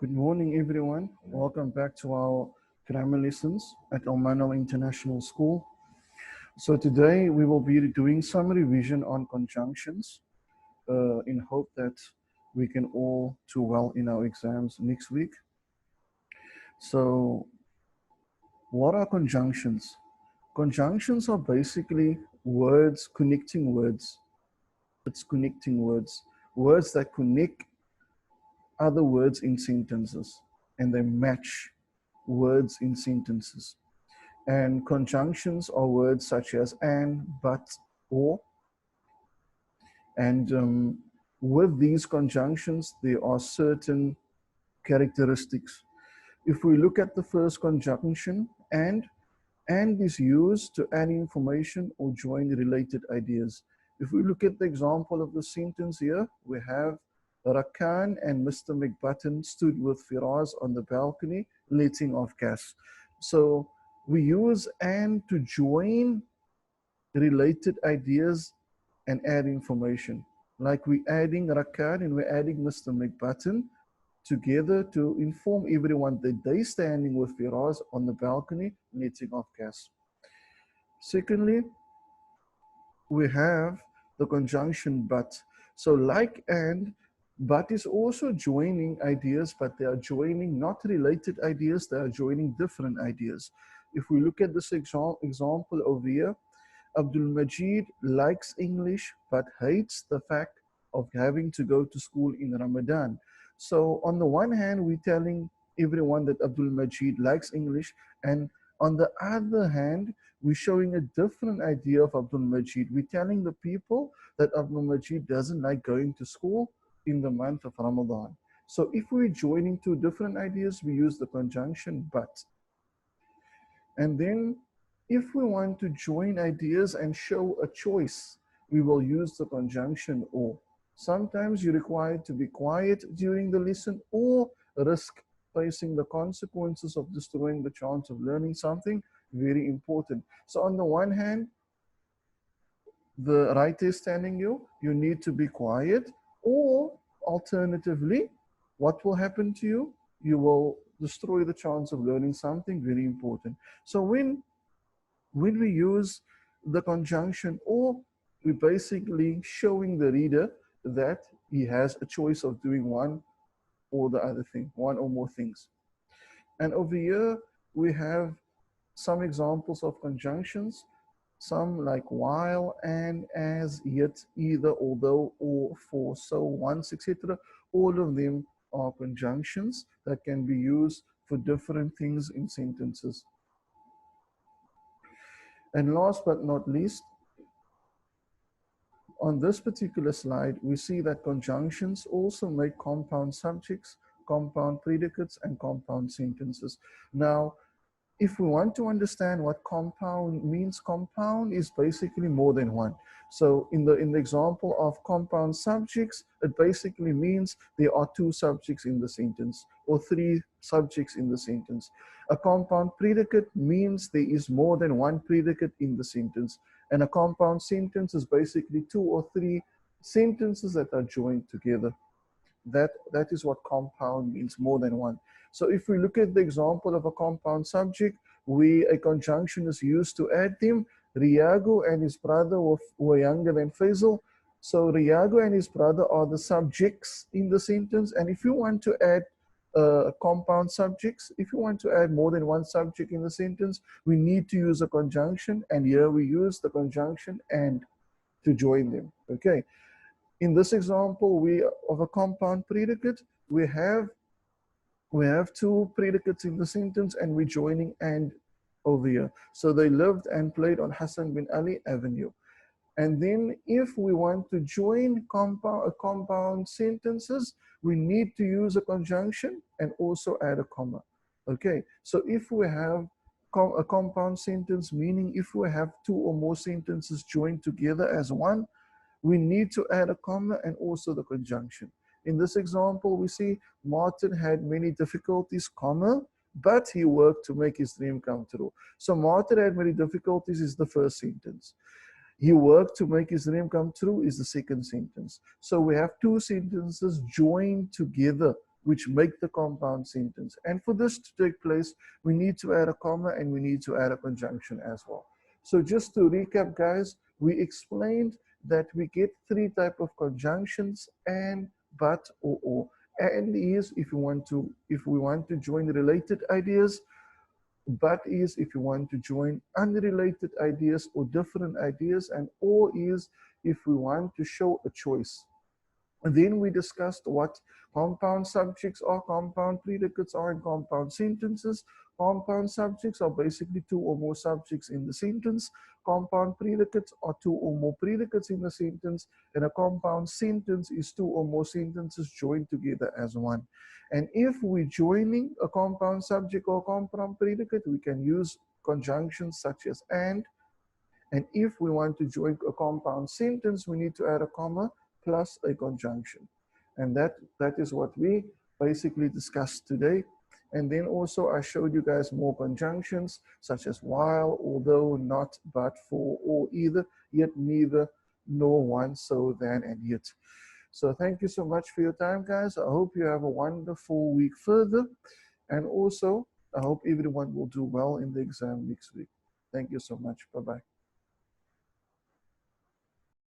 Good morning, everyone. Welcome back to our grammar lessons at Al Manal International School. So today we will be doing some revision on conjunctions in hope that we can all do well in our exams next week. So what are conjunctions? Conjunctions are basically words, connecting words. It's connecting words, words that connect other words in sentences and they match words in sentences. And conjunctions are words such as and, but, or. And with these conjunctions, there are certain characteristics. If we look at the first conjunction, and is used to add information or join related ideas. If we look at the example of the sentence here, we have Rakan and Mr. McButton stood with Firaz on the balcony, letting off gas. So we use and to join related ideas and add information. Like we're adding Rakan and we're adding Mr. McButton together to inform everyone that they're standing with Firaz on the balcony, letting off gas. Secondly, we have the conjunction but. So like and, but is also joining ideas, but they are joining not related ideas, they are joining different ideas. If we look at this example over here, Abdul Majid likes English but hates the fact of having to go to school in Ramadan. So on the one hand, we're telling everyone that Abdul Majid likes English, and on the other hand, we're showing a different idea of Abdul Majid. We're telling the people that Abdul Majid doesn't like going to school in the month of Ramadan. So if we're joining two different ideas, we use the conjunction but. And then if we want to join ideas and show a choice, we will use the conjunction or. Sometimes you're required to be quiet during the lesson or risk facing the consequences of destroying the chance of learning something. Very important. So on the one hand, the writer is telling you, you need to be quiet, or alternatively, what will happen to you? You will destroy the chance of learning something. Very important. So when we use the conjunction or, we're basically showing the reader that he has a choice of doing one or the other thing, one or more things. And over here, we have some examples of conjunctions, some like while, and, as, yet, either, although, or, for, so, once, etc. All of them are conjunctions that can be used for different things in sentences. And last but not least, on this particular slide, we see that conjunctions also make compound subjects, compound predicates, and compound sentences. Now, if we want to understand what compound means, compound is basically more than one. So in the example of compound subjects, it basically means there are two subjects in the sentence or three subjects in the sentence. A compound predicate means there is more than one predicate in the sentence. And a compound sentence is basically two or three sentences that are joined together. That is what compound means, more than one. So if we look at the example of a compound subject, a conjunction is used to add them. Riago and his brother were younger than Faisal. So Riago and his brother are the subjects in the sentence. And if you want to add compound subjects, if you want to add more than one subject in the sentence, we need to use a conjunction. And here we use the conjunction and to join them. Okay. In this example, of a compound predicate, we have two predicates in the sentence and we're joining and over here. So they lived and played on Hassan bin Ali Avenue. And then if we want to join compound sentences, we need to use a conjunction and also add a comma. Okay, so if we have a compound sentence, meaning if we have two or more sentences joined together as one, we need to add a comma and also the conjunction. In this example, we see Martin had many difficulties, comma, but he worked to make his dream come true. So Martin had many difficulties is the first sentence. He worked to make his dream come true is the second sentence. So we have two sentences joined together which make the compound sentence. And for this to take place, we need to add a comma and we need to add a conjunction as well. So just to recap, guys, we explained that we get three types of conjunctions: and, but, or. And is if we want to join related ideas, but is if you want to join unrelated ideas or different ideas, and or is if we want to show a choice. And then we discussed what compound subjects are, compound predicates are, and compound sentences. Compound subjects are basically two or more subjects in the sentence. Compound predicates are two or more predicates in the sentence. And a compound sentence is two or more sentences joined together as one. And if we're joining a compound subject or compound predicate, we can use conjunctions such as and. And if we want to join a compound sentence, we need to add a comma plus a conjunction. And that is what we basically discussed today. And then also I showed you guys more conjunctions such as while, although, not, but, for, or, either, yet, neither, nor, once, so, then, and yet. So thank you so much for your time, guys. I hope you have a wonderful week further. And also, I hope everyone will do well in the exam next week. Thank you so much. Bye-bye.